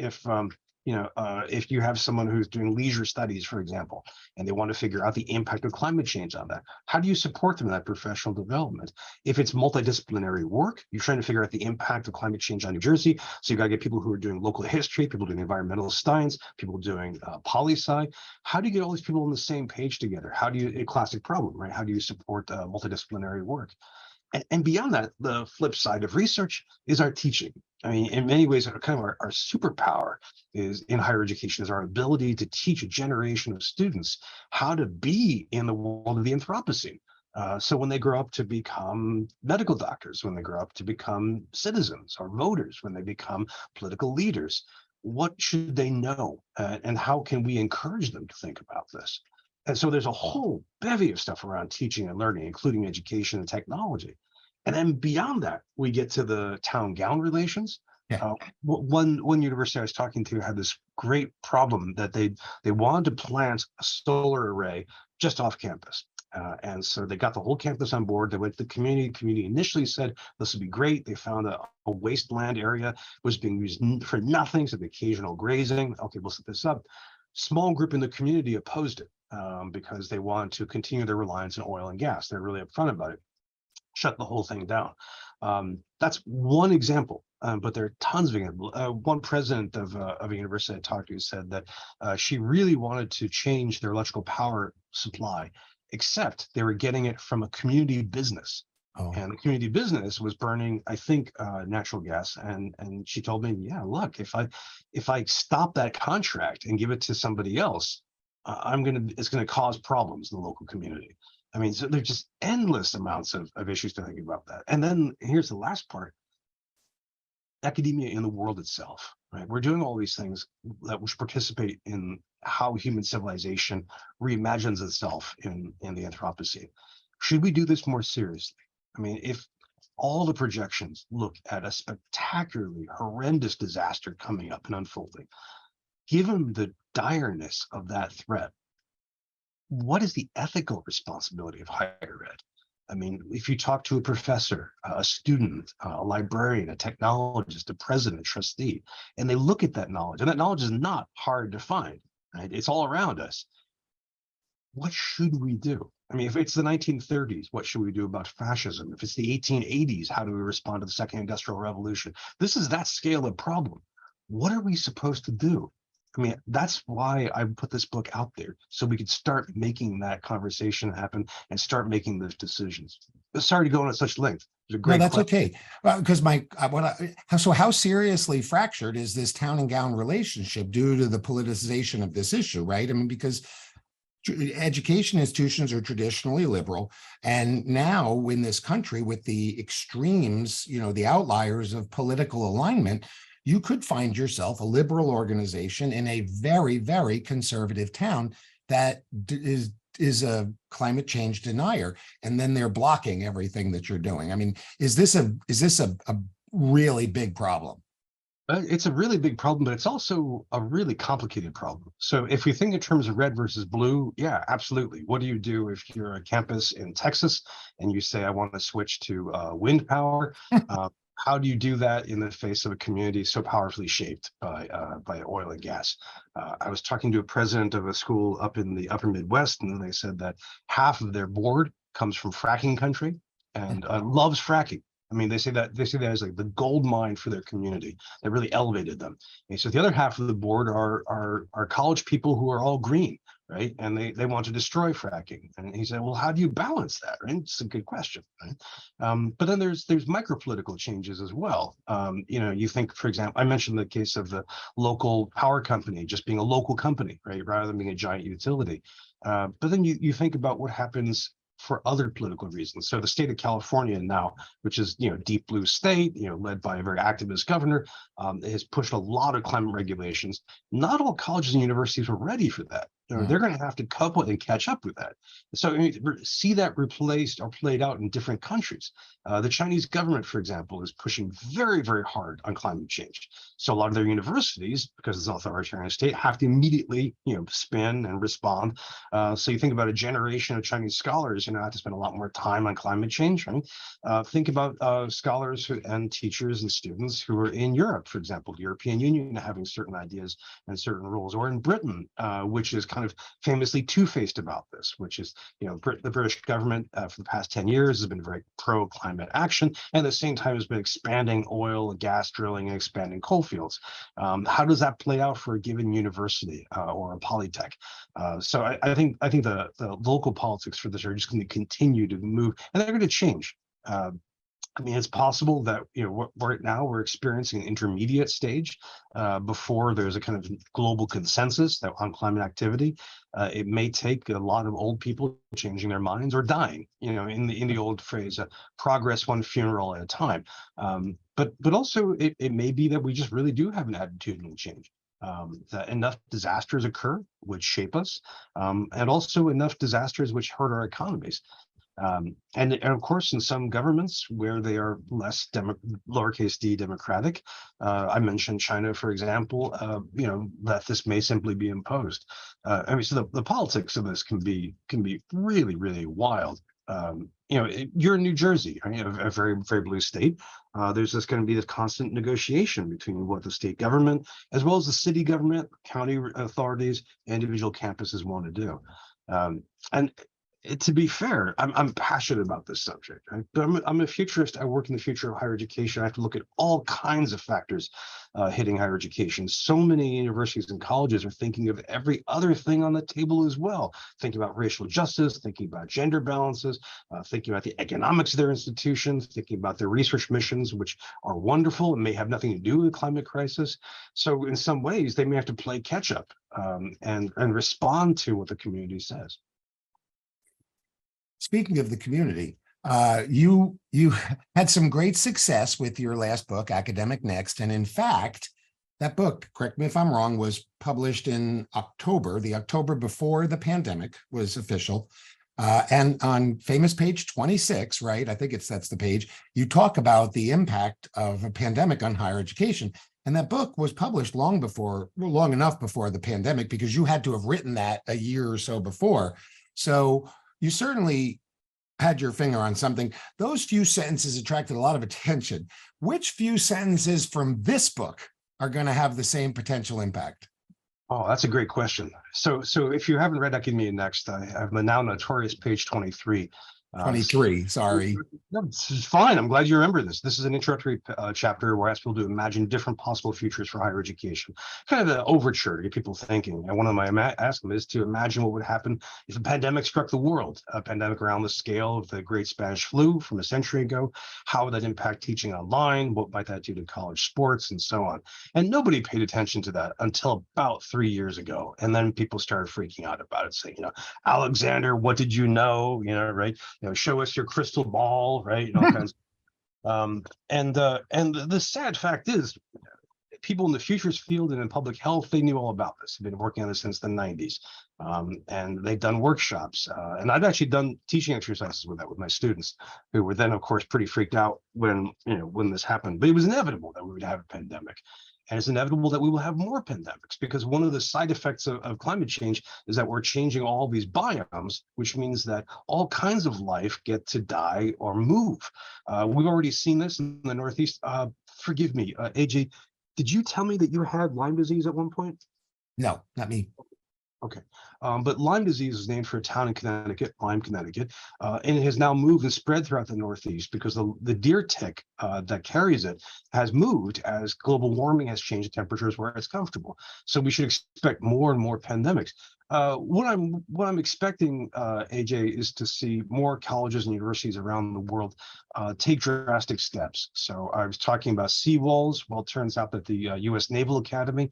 If you have someone who's doing leisure studies, for example, and they want to figure out the impact of climate change on that, how do you support them in that professional development? If it's multidisciplinary work, you're trying to figure out the impact of climate change on New Jersey. So you got to get people who are doing local history, people doing environmental science, people doing poli-sci. How do you get all these people on the same page together? A classic problem, right? How do you support multidisciplinary work? And beyond that, the flip side of research is our teaching. In many ways, kind of our superpower is in higher education is our ability to teach a generation of students how to be in the world of the Anthropocene. So when they grow up to become medical doctors, when they grow up to become citizens or voters, when they become political leaders, what should they know? And how can we encourage them to think about this? And so there's a whole bevy of stuff around teaching and learning, including education and technology. And then beyond that, we get to the town-gown relations. Yeah. One university I was talking to had this great problem that they wanted to plant a solar array just off campus. And so they got the whole campus on board. They went to the community. The community initially said, this would be great. They found a wasteland area was being used for nothing, so the occasional grazing. Okay, we'll set this up. Small group in the community opposed it because they want to continue their reliance on oil and gas. They're really upfront about it. Shut the whole thing down. That's one example. But there are tons of examples. One president of a university I talked to said that she really wanted to change their electrical power supply, except they were getting it from a community business. Oh, And the community business was burning, I think, natural gas. And she told me, yeah, look, if I stop that contract and give it to somebody else, it's gonna cause problems in the local community. I mean, so there's just endless amounts of issues to think about that. And then here's the last part: academia in the world itself, right? We're doing all these things which participate in how human civilization reimagines itself in the Anthropocene. Should we do this more seriously? I mean, if all the projections look at a spectacularly horrendous disaster coming up and unfolding, given the direness of that threat, what is the ethical responsibility of higher ed? I mean, if you talk to a professor, a student, a librarian, a technologist, a president, a trustee, and they look at that knowledge, and that knowledge is not hard to find, right? It's all around us. What should we do? I mean, if it's the 1930s, what should we do about fascism? If it's the 1880s, how do we respond to the Second Industrial Revolution? This is that scale of problem. What are we supposed to do? I mean, that's why I put this book out there, so we could start making that conversation happen and start making those decisions. Sorry to go on at such length. It's a no, great that's question. okay. Because so how seriously fractured is this town and gown relationship due to the politicization of this issue, right? I mean, because education institutions are traditionally liberal, and now in this country, with the extremes, the outliers of political alignment, you could find yourself a liberal organization in a very, very conservative town that is a climate change denier, and then they're blocking everything that you're doing. I mean, is this a really big problem? It's a really big problem, but it's also a really complicated problem. So if we think in terms of red versus blue, yeah, absolutely. What do you do if you're a campus in Texas and you say, I want to switch to wind power? How do you do that in the face of a community so powerfully shaped by oil and gas? I was talking to a president of a school up in the upper Midwest, and they said that half of their board comes from fracking country and loves fracking. I mean, they say that as like the gold mine for their community that really elevated them. And so the other half of the board are college people who are all green, right? And they want to destroy fracking. And he said, well, how do you balance that? Right? It's a good question, right? But then there's micro-political changes as well. You think, for example, I mentioned the case of the local power company just being a local company, right, rather than being a giant utility. But then you think about what happens for other political reasons. So the state of California now, which is deep blue state, led by a very activist governor, has pushed a lot of climate regulations. Not all colleges and universities are ready for that. They're going to have to couple and catch up with that. So see that replaced or played out in different countries. The Chinese government, for example, is pushing very, very hard on climate change. So a lot of their universities, because it's an authoritarian state, have to immediately, spin and respond. So you think about a generation of Chinese scholars, have to spend a lot more time on climate change, right? Think about scholars and teachers and students who are in Europe, for example, the European Union having certain ideas and certain rules, or in Britain, which is kind of famously two-faced about this, which is, the British government for the past 10 years has been very pro-climate action, and at the same time has been expanding oil and gas drilling and expanding coal fields. How does that play out for a given university or a polytech? So I think the local politics for this are just going to continue to move, and they're going to change. I mean, it's possible that right now we're experiencing an intermediate stage before there's a kind of global consensus that on climate activity. It may take a lot of old people changing their minds or dying. In the old phrase, progress one funeral at a time. But also it may be that we just really do have an attitudinal change. That enough disasters occur which shape us, and also enough disasters which hurt our economies. And of course, in some governments where they are less lowercase d democratic, I mentioned China, for example, that this may simply be imposed. So the politics of this can be really, really wild. You're in New Jersey, right? A very, very blue state. There's just going to be this constant negotiation between what the state government, as well as the city government, county authorities, individual campuses want to do. And To be fair, I'm passionate about this subject. Right? But I'm a futurist. I work in the future of higher education. I have to look at all kinds of factors hitting higher education. So many universities and colleges are thinking of every other thing on the table as well. Thinking about racial justice, thinking about gender balances, thinking about the economics of their institutions, thinking about their research missions, which are wonderful and may have nothing to do with the climate crisis. So in some ways, they may have to play catch up and respond to what the community says. Speaking of the community, you had some great success with your last book, Academic Next. And in fact, that book, correct me if I'm wrong, was published in October, the October before the pandemic was official. And on famous page 26, right? I think that's the page, you talk about the impact of a pandemic on higher education. And that book was published long enough before the pandemic, because you had to have written that a year or so before. So you certainly had your finger on something. Those few sentences attracted a lot of attention. Which few sentences from this book are going to have the same potential impact? Oh, that's a great question. So if you haven't read Academia Next, I have the now notorious page 23. 23, sorry. No, this is fine. I'm glad you remember this. This is an introductory chapter where I ask people to imagine different possible futures for higher education, kind of the overture to get people thinking. And one of my ask them is to imagine what would happen if a pandemic struck the world, a pandemic around the scale of the Great Spanish Flu from a century ago. How would that impact teaching online? What might that do to college sports and so on? And nobody paid attention to that until about 3 years ago. And then people started freaking out about it, saying, Alexander, what did you know? Right? Show us your crystal ball, right? And all kinds. And the sad fact is, people in the futures field and in public health, they knew all about this. They've been working on this since the 90s, and they've done workshops. And I've actually done teaching exercises with my students, who were then, of course, pretty freaked out when this happened. But it was inevitable that we would have a pandemic. And it's inevitable that we will have more pandemics, because one of the side effects of climate change is that we're changing all these biomes, which means that all kinds of life get to die or move. We've already seen this in the Northeast. Forgive me, AJ, did you tell me that you had Lyme disease at one point? No, not me. Okay. But Lyme disease is named for a town in Connecticut, Lyme, Connecticut, and it has now moved and spread throughout the Northeast because the deer tick that carries it has moved as global warming has changed the temperatures where it's comfortable. So we should expect more and more pandemics. What I'm expecting, AJ, is to see more colleges and universities around the world take drastic steps. So I was talking about seawalls. Well, it turns out that the U.S. Naval Academy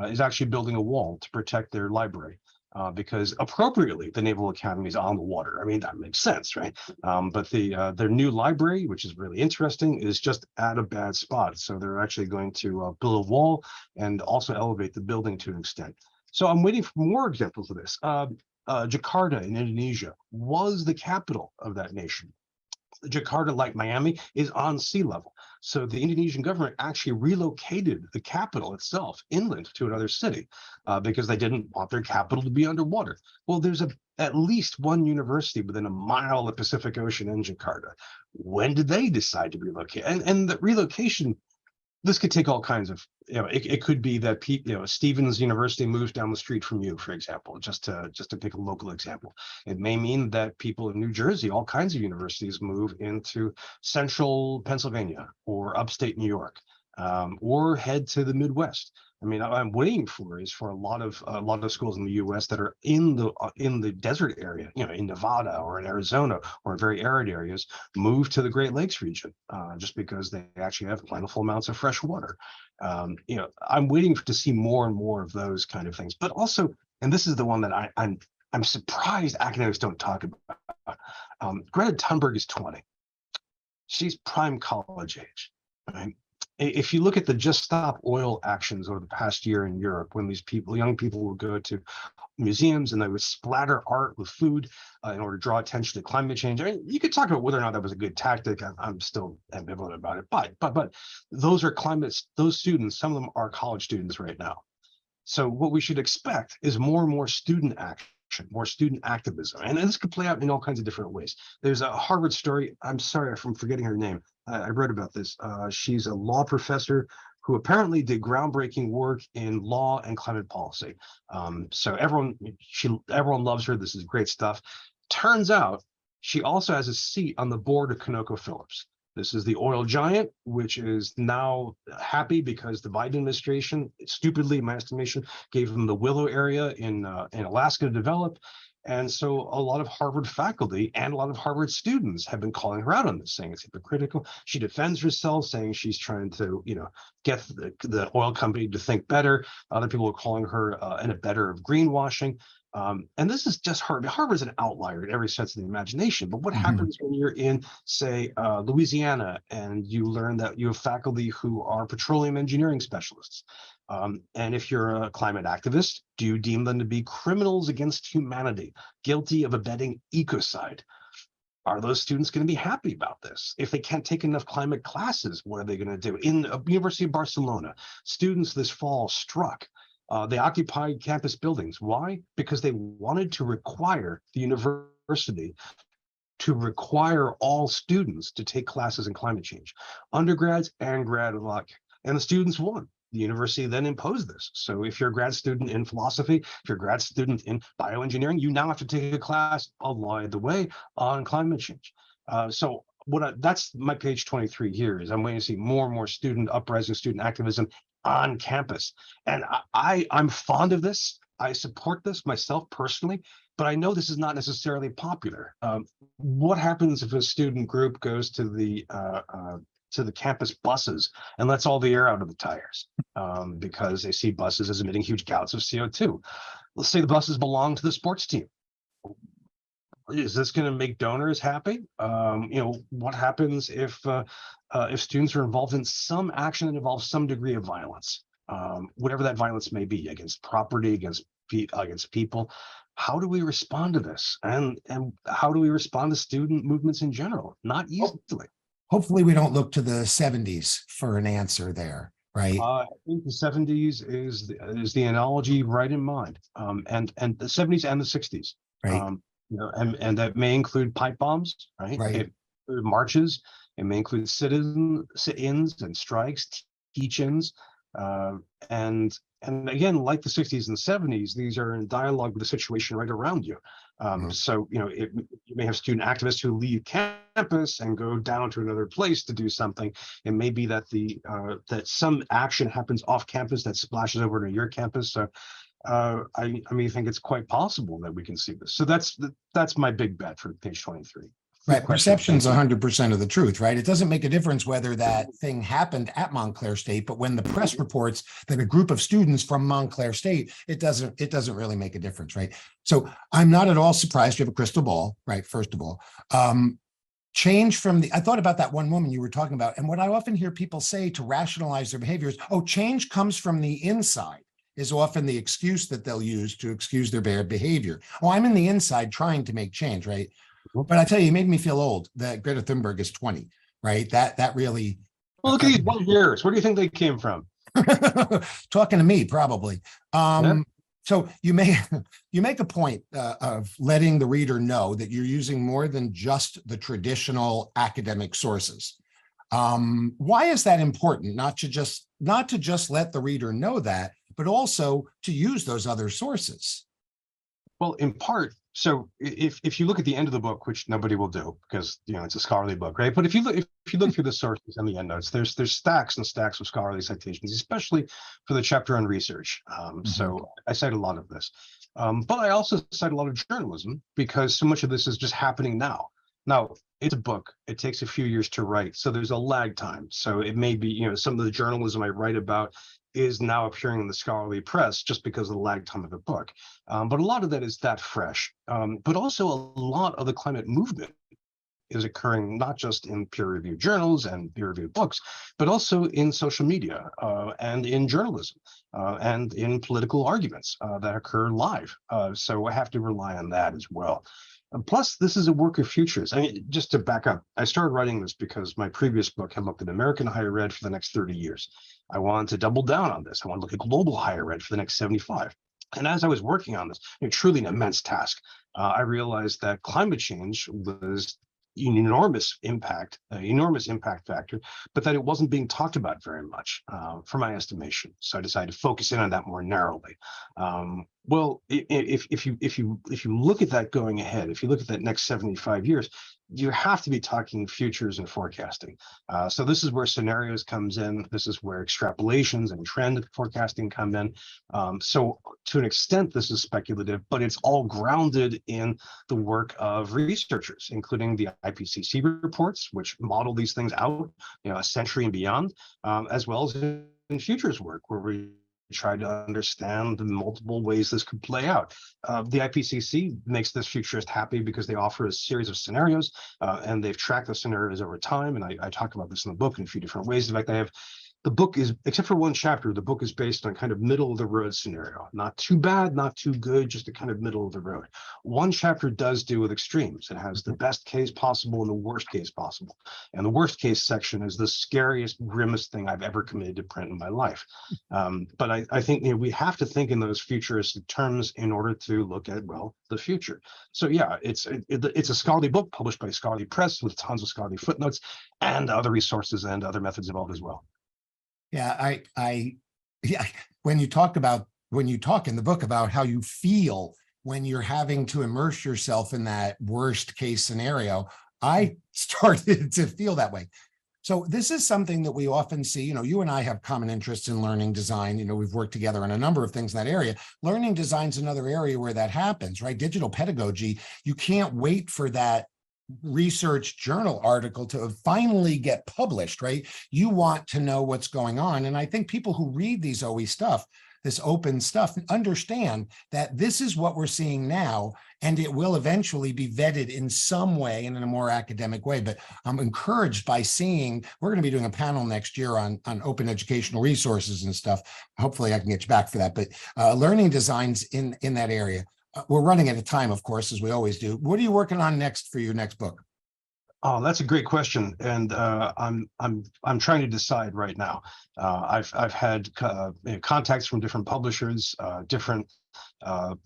is actually building a wall to protect their library. Because appropriately, the Naval Academy is on the water. I mean, that makes sense, right? But their new library, which is really interesting, is just at a bad spot. So they're actually going to build a wall and also elevate the building to an extent. So I'm waiting for more examples of this. Jakarta in Indonesia was the capital of that nation. Jakarta, like Miami, is on sea level. So the Indonesian government actually relocated the capital itself inland to another city because they didn't want their capital to be underwater. Well, there's at least one university within a mile of the Pacific Ocean in Jakarta. When did they decide to relocate? And the relocation, this could take all kinds of, it could be that Stevens University moves down the street from you, for example, just to pick a local example. It may mean that people in New Jersey, all kinds of universities, move into central Pennsylvania or upstate New York, or head to the Midwest. I mean, I'm waiting for a lot of schools in the U.S. that are in the desert area, in Nevada or in Arizona or in very arid areas, move to the Great Lakes region just because they actually have plentiful amounts of fresh water. I'm waiting to see more and more of those kind of things. But also, and this is the one that I'm surprised academics don't talk about. Greta Thunberg is 20. She's prime college age, right? If you look at the Just Stop Oil actions over the past year in Europe, when these young people would go to museums and they would splatter art with food in order to draw attention to climate change. I mean, you could talk about whether or not that was a good tactic. I'm still ambivalent about it. But those students, some of them are college students right now. So what we should expect is more and more student action, more student activism. And this could play out in all kinds of different ways. There's a Harvard story. I'm sorry if I'm forgetting her name. I read about this. She's a law professor who apparently did groundbreaking work in law and climate policy. So everyone loves her. This is great stuff. Turns out she also has a seat on the board of ConocoPhillips. This is the oil giant, which is now happy because the Biden administration, stupidly, in my estimation, gave them the Willow area in Alaska to develop. And so a lot of Harvard faculty and a lot of Harvard students have been calling her out on this, saying it's hypocritical. She defends herself, saying she's trying to, get the oil company to think better. Other people are calling her an abettor of greenwashing. And this is just Harvard. Harvard's an outlier in every sense of the imagination. But what happens when you're in, say, Louisiana, and you learn that you have faculty who are petroleum engineering specialists? And if you're a climate activist, do you deem them to be criminals against humanity, guilty of abetting ecocide? Are those students going to be happy about this? If they can't take enough climate classes, what are they going to do? In the University of Barcelona, students this fall struck. They occupied campus buildings. Why? Because they wanted to require the university to require all students to take classes in climate change, undergrads and grad alike. And the students won. The university then imposed this. So if you're a grad student in philosophy, if you're a grad student in bioengineering, you now have to take a class along the way on climate change. So that's my page 23 here is I'm waiting to see more and more student uprising, student activism on campus. And I'm fond of this. I support this myself personally, but I know this is not necessarily popular. What happens if a student group goes to the campus buses and lets all the air out of the tires because they see buses as emitting huge gouts of CO2? Let's say the buses belong to the sports team. Is this going to make donors happy? What happens if students are involved in some action that involves some degree of violence, whatever that violence may be, against property, against people? How do we respond to this? And how do we respond to student movements in general? Not easily. Hopefully we don't look to the 70s for an answer there, right? I think the 70s is the analogy right in mind, and the 70s and the 60s, right? And that may include pipe bombs, right? Right. It marches. It may include sit-ins and strikes, teach-ins, and again, like the 60s and 70s, these are in dialogue with the situation right around you. So you may have student activists who leave campus and go down to another place to do something. It may be that that some action happens off campus that splashes over to your campus. So I think it's quite possible that we can see this. So that's my big bet for page 23. Right. Perception's 100% of the truth, right? It doesn't make a difference whether that thing happened at Montclair State, but when the press reports that a group of students from Montclair State, it doesn't really make a difference, right? So I'm not at all surprised you have a crystal ball, right? First of all, I thought about that one woman you were talking about, and what I often hear people say to rationalize their behaviors, change comes from the inside, is often the excuse that they'll use to excuse their bad behavior. I'm in the inside trying to make change, right? But I tell you, it made me feel old that Greta Thunberg is 20, right? That really. Well, look at these 1 years. Where do you think they came from? Talking to me, probably. Yeah. So you make a point of letting the reader know that you're using more than just the traditional academic sources. Why is that important? Not to just let the reader know that, but also to use those other sources. Well, in part, so if you look at the end of the book, which nobody will do because it's a scholarly book, right? But if you look through the sources and the endnotes, there's stacks and stacks of scholarly citations, especially for the chapter on research. So I cite a lot of this, but I also cite a lot of journalism because so much of this is just happening now. Now, it's a book. It takes a few years to write, so there's a lag time. So it may be, some of the journalism I write about is now appearing in the scholarly press just because of the lag time of the book. But a lot of that is that fresh. But also a lot of the climate movement is occurring not just in peer-reviewed journals and peer-reviewed books, but also in social media and in journalism and in political arguments that occur live. So I have to rely on that as well. Plus, this is a work of futures. I mean, just to back up, I started writing this because my previous book had looked at American higher ed for the next 30 years. I wanted to double down on this. I want to look at global higher ed for the next 75. And as I was working on this, truly an immense task, I realized that climate change was enormous impact factor, but that it wasn't being talked about very much, for my estimation. So I decided to focus in on that more narrowly. Well, if you look at that going ahead, if you look at that next 75 years, you have to be talking futures and forecasting. So this is where scenarios comes in. This is where extrapolations and trend forecasting come in. So to an extent, this is speculative, but it's all grounded in the work of researchers, including the IPCC reports, which model these things out, a century and beyond, as well as in futures work, where we try to understand the multiple ways this could play out. The IPCC makes this futurist happy because they offer a series of scenarios, and they've tracked the scenarios over time. And I talk about this in the book in a few different ways. In fact, the book is, except for one chapter, the book is based on kind of middle of the road scenario. Not too bad, not too good, just a kind of middle of the road. One chapter does do with extremes. It has the best case possible and the worst case possible. And the worst case section is the scariest, grimmest thing I've ever committed to print in my life. But I think we have to think in those futuristic terms in order to look at, well, the future. So yeah, it's a scholarly book published by Scholarly Press with tons of scholarly footnotes and other resources and other methods involved as well. Yeah, yeah, when you talk in the book about how you feel when you're having to immerse yourself in that worst case scenario, I started to feel that way. So this is something that we often see. You and I have common interests in learning design. We've worked together on a number of things in that area. Learning design is another area where that happens, right? Digital pedagogy, you can't wait for that research journal article to finally get published, right? You want to know what's going on. And I think people who read these OE stuff, this open stuff, understand that this is what we're seeing now, and it will eventually be vetted in some way and in a more academic way. But I'm encouraged by seeing, we're going to be doing a panel next year on open educational resources and stuff. Hopefully I can get you back for that, but learning designs in that area. We're running out of time, of course, as we always do. What are you working on next for your next book? Oh, that's a great question, and I'm trying to decide right now. I've had contacts from different publishers, different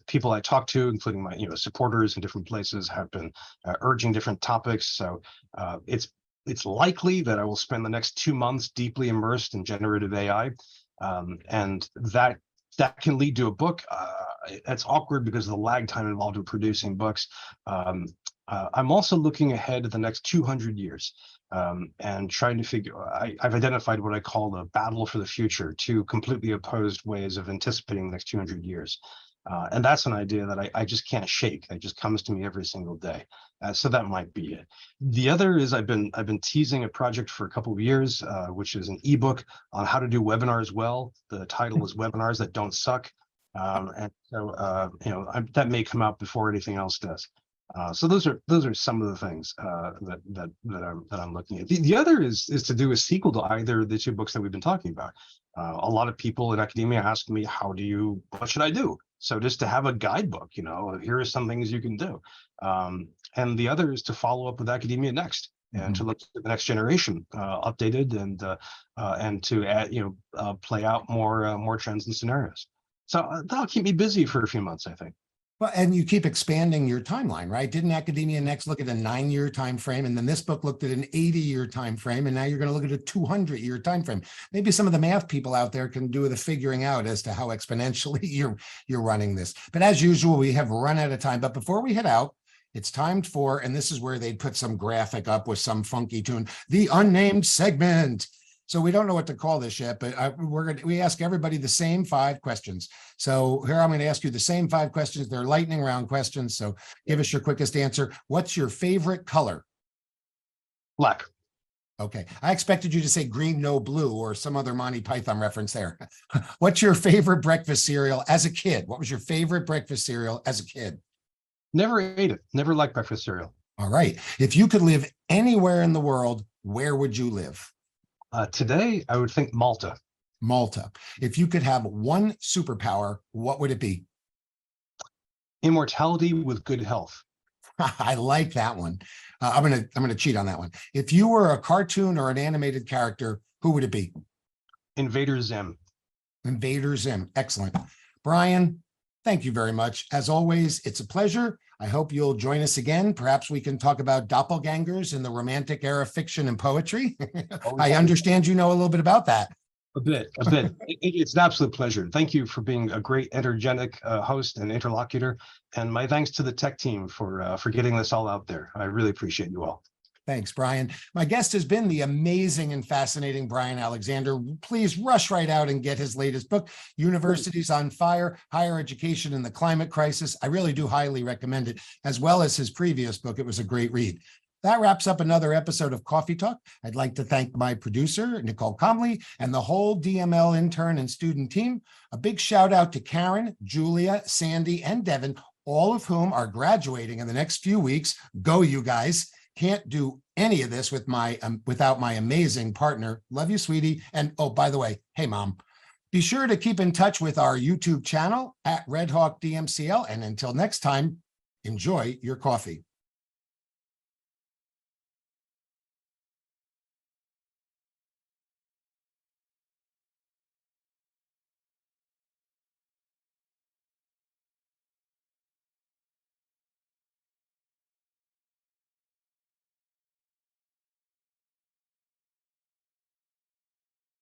people I talk to, including my supporters in different places, have been urging different topics. So it's likely that I will spend the next 2 months deeply immersed in generative AI, and that can lead to a book. It's awkward because of the lag time involved in producing books. I'm also looking ahead at the next 200 years, and trying to figure. I've identified what I call the battle for the future, two completely opposed ways of anticipating the next 200 years. And that's an idea that I just can't shake. It just comes to me every single day. So that might be it. The other is I've been teasing a project for a couple of years, which is an ebook on how to do webinars well. The title is Webinars That Don't Suck. And so that may come out before anything else does. So those are some of the things that I'm looking at. The other is to do a sequel to either of the two books that we've been talking about. A lot of people in academia ask me, what should I do? So just to have a guidebook, here are some things you can do. And the other is to follow up with Academia Next, and to look at the next generation, updated and to add, play out more trends and scenarios. So that'll keep me busy for a few months, I think. Well, and you keep expanding your timeline, right? Didn't Academia Next look at a 9-year time frame, and then this book looked at an 80-year time frame, and now you're going to look at a 200-year time frame? Maybe some of the math people out there can do the figuring out as to how exponentially you're running this. But as usual, we have run out of time. But before we head out, it's time for, and this is where they'd put some graphic up with some funky tune, the unnamed segment. So we don't know what to call this yet, but we ask everybody the same 5 questions. So here I'm going to ask you the same 5 questions. They're lightning round questions. So give us your quickest answer. What's your favorite color? Black. Okay. I expected you to say green, no blue, or some other Monty Python reference there. What's your favorite breakfast cereal as a kid? What was your favorite breakfast cereal as a kid? Never ate it. Never liked breakfast cereal. All right. If you could live anywhere in the world, where would you live? Today, I would think Malta. Malta. If you could have one superpower, what would it be? Immortality with good health. I like that one. I'm gonna cheat on that one. If you were a cartoon or an animated character, who would it be? Invader Zim. Invader Zim. Excellent. Bryan, thank you very much. As always, it's a pleasure. I hope you'll join us again. Perhaps we can talk about doppelgangers in the Romantic era fiction and poetry. I understand you know a little bit about that. A bit. It's an absolute pleasure. Thank you for being a great, energetic host and interlocutor. And my thanks to the tech team for getting this all out there. I really appreciate you all. Thanks, Bryan. My guest has been the amazing and fascinating Bryan Alexander. Please rush right out and get his latest book, Universities on Fire, Higher Education in the Climate Crisis. I really do highly recommend it, as well as his previous book. It was a great read. That wraps up another episode of Coffee Talk. I'd like to thank my producer, Nicole Comley, and the whole DML intern and student team. A big shout out to Karen, Julia, Sandy, and Devin, all of whom are graduating in the next few weeks. Go, you guys. Can't do any of this with without my amazing partner. Love you, sweetie. And oh, by the way, hey, Mom. Be sure to keep in touch with our YouTube channel at Red Hawk DMCL. And until next time, enjoy your coffee.